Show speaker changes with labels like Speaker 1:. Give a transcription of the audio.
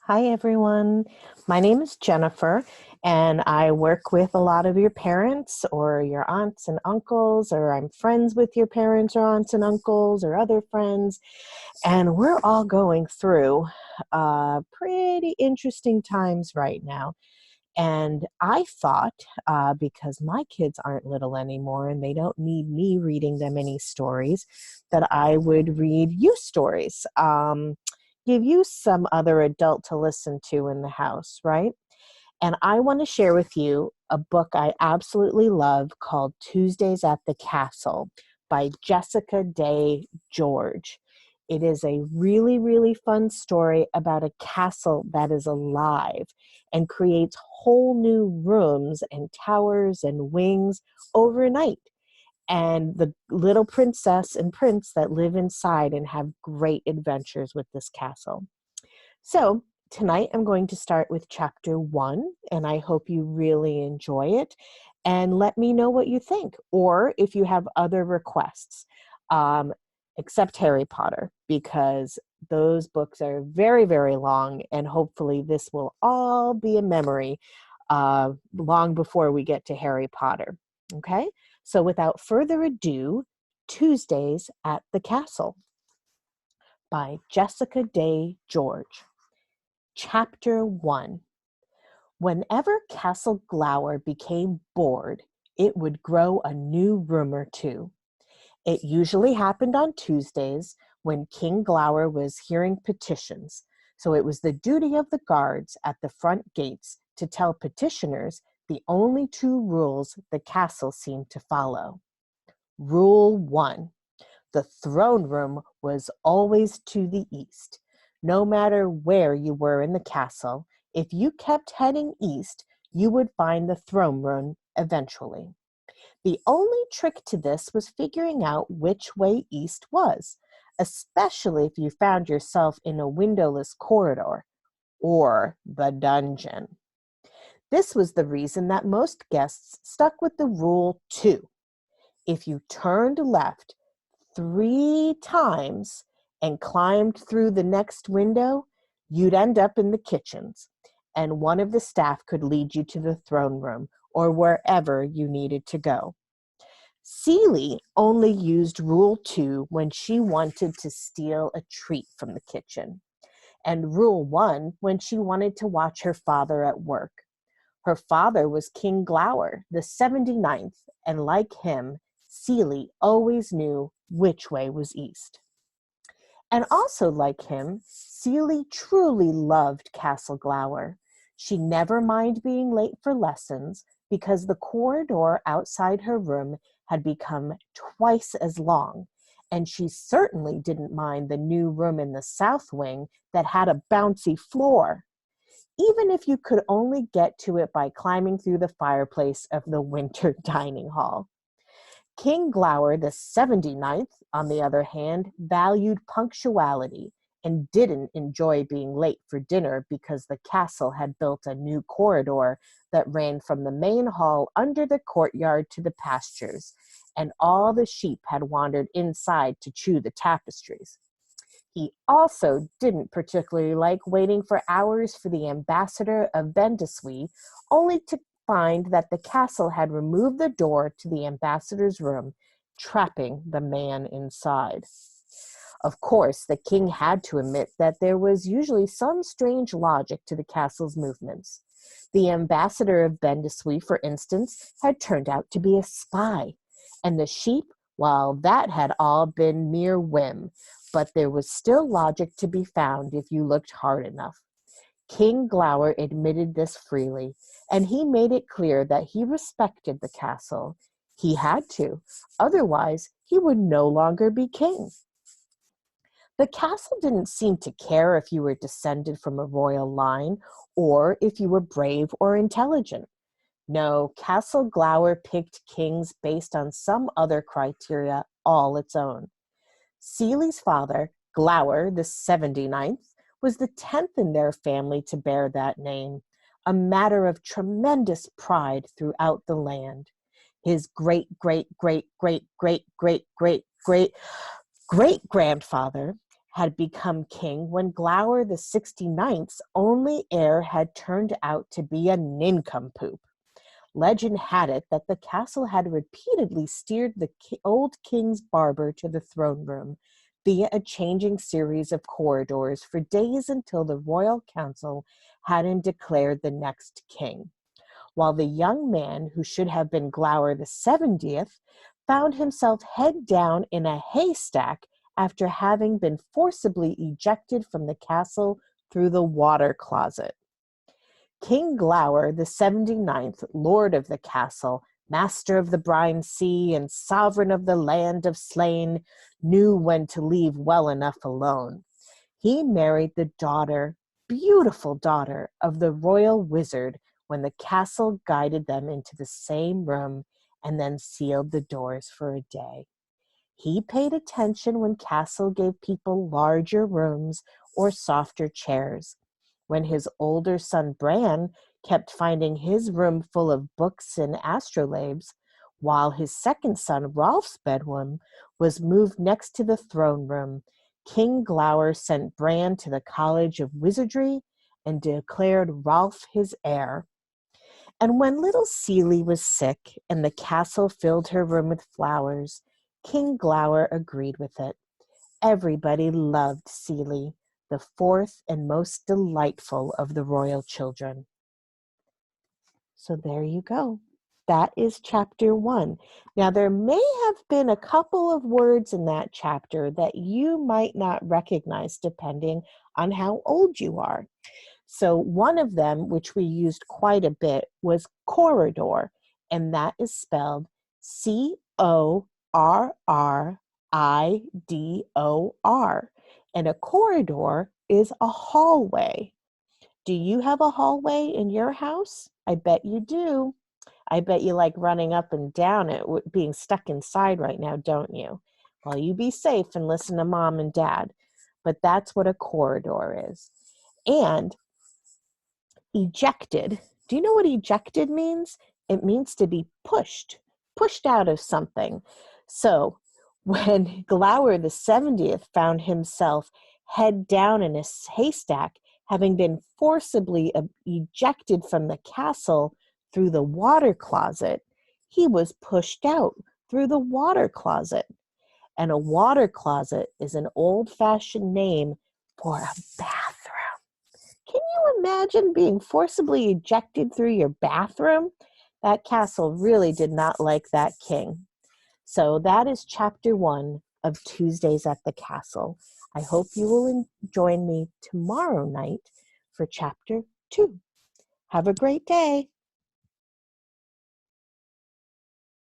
Speaker 1: Hi, everyone. My name is Jennifer, and I work with a lot of your parents or your aunts and uncles, or I'm friends with your parents or aunts and uncles or other friends. And we're all going through pretty interesting times right now. And I thought, because my kids aren't little anymore and they don't need me reading them any stories, that I would read you stories, give you some other adult to listen to in the house, right? And I want to share with you a book I absolutely love called Tuesdays at the Castle by Jessica Day George. It is a really, really fun story about a castle that is alive and creates whole new rooms and towers and wings overnight. And the little princess and prince that live inside and have great adventures with this castle. So, tonight I'm going to start with chapter 1, and I hope you really enjoy it. And let me know what you think, or if you have other requests, um, except Harry Potter, because those books are very, very long, and hopefully this will all be a memory long before we get to Harry Potter. Okay? So, without further ado, Tuesdays at the Castle by Jessica Day George. Chapter 1. Whenever Castle Glower became bored, it would grow a new room or two. It usually happened on Tuesdays when King Glower was hearing petitions, so it was the duty of the guards at the front gates to tell petitioners the only two rules the castle seemed to follow. Rule 1. The throne room was always to the east. No matter where you were in the castle, if you kept heading east, you would find the throne room eventually. The only trick to this was figuring out which way east was, especially if you found yourself in a windowless corridor or the dungeon. This was the reason that most guests stuck with the rule 2. If you turned left 3 times and climbed through the next window, you'd end up in the kitchens, and one of the staff could lead you to the throne room or wherever you needed to go. Celie only used Rule 2 when she wanted to steal a treat from the kitchen, and Rule 1 when she wanted to watch her father at work. Her father was King Glower, the 79th, and like him, Celie always knew which way was east. And also like him, Celie truly loved Castle Glower. She never minded being late for lessons because the corridor outside her room had become twice as long, and she certainly didn't mind the new room in the south wing that had a bouncy floor, even if you could only get to it by climbing through the fireplace of the winter dining hall. King Glower the 79th, on the other hand, valued punctuality and didn't enjoy being late for dinner because the castle had built a new corridor that ran from the main hall under the courtyard to the pastures, and all the sheep had wandered inside to chew the tapestries. He also didn't particularly like waiting for hours for the ambassador of Bendiswe, only to find that the castle had removed the door to the ambassador's room, trapping the man inside. Of course, the king had to admit that there was usually some strange logic to the castle's movements. The ambassador of Bendiswe, for instance, had turned out to be a spy, and the sheep, well, that had all been mere whim, but there was still logic to be found if you looked hard enough. King Glower admitted this freely, and he made it clear that he respected the castle. He had to, otherwise he would no longer be king. The castle didn't seem to care if you were descended from a royal line or if you were brave or intelligent. No, Castle Glower picked kings based on some other criteria all its own. Celie's father, Glower the 79th, was the 10th in their family to bear that name, a matter of tremendous pride throughout the land. His great-great-great-great-great-great-great-great-great grandfather had become king when Glower the 69th's only heir had turned out to be a nincompoop. Legend had it that the castle had repeatedly steered the old king's barber to the throne room via a changing series of corridors for days until the royal council had him declared the next king, while the young man who should have been Glower the 70th found himself head down in a haystack after having been forcibly ejected from the castle through the water closet. King Glower the 79th, lord of the castle, master of the brine sea, and sovereign of the land of slain, knew when to leave well enough alone. He married the beautiful daughter of the royal wizard when the castle guided them into the same room and then sealed the doors for a day. He paid attention when Castle gave people larger rooms or softer chairs. When his older son Bran kept finding his room full of books and astrolabes, while his second son Rolf's bedroom was moved next to the throne room, King Glower sent Bran to the College of Wizardry and declared Rolf his heir. And when little Seelie was sick and the castle filled her room with flowers, King Glower agreed with it. Everybody loved Seelie, the fourth and most delightful of the royal children. So there you go. That is chapter 1. Now, there may have been a couple of words in that chapter that you might not recognize depending on how old you are. So one of them, which we used quite a bit, was corridor, and that is spelled Corridor. And a corridor is a hallway. Do you have a hallway in your house? I bet you do. I bet you like running up and down it, being stuck inside right now, don't you? Well, you be safe and listen to mom and dad. But that's what a corridor is. And ejected. Do you know what ejected means? It means to be pushed out of something. So when Glower the 70th found himself head down in a haystack, having been forcibly ejected from the castle through the water closet, he was pushed out through the water closet. And a water closet is an old-fashioned name for a bathroom. Can you imagine being forcibly ejected through your bathroom? That castle really did not like that king. So that is chapter 1 of Tuesdays at the Castle. I hope you will join me tomorrow night for chapter 2. Have a great day.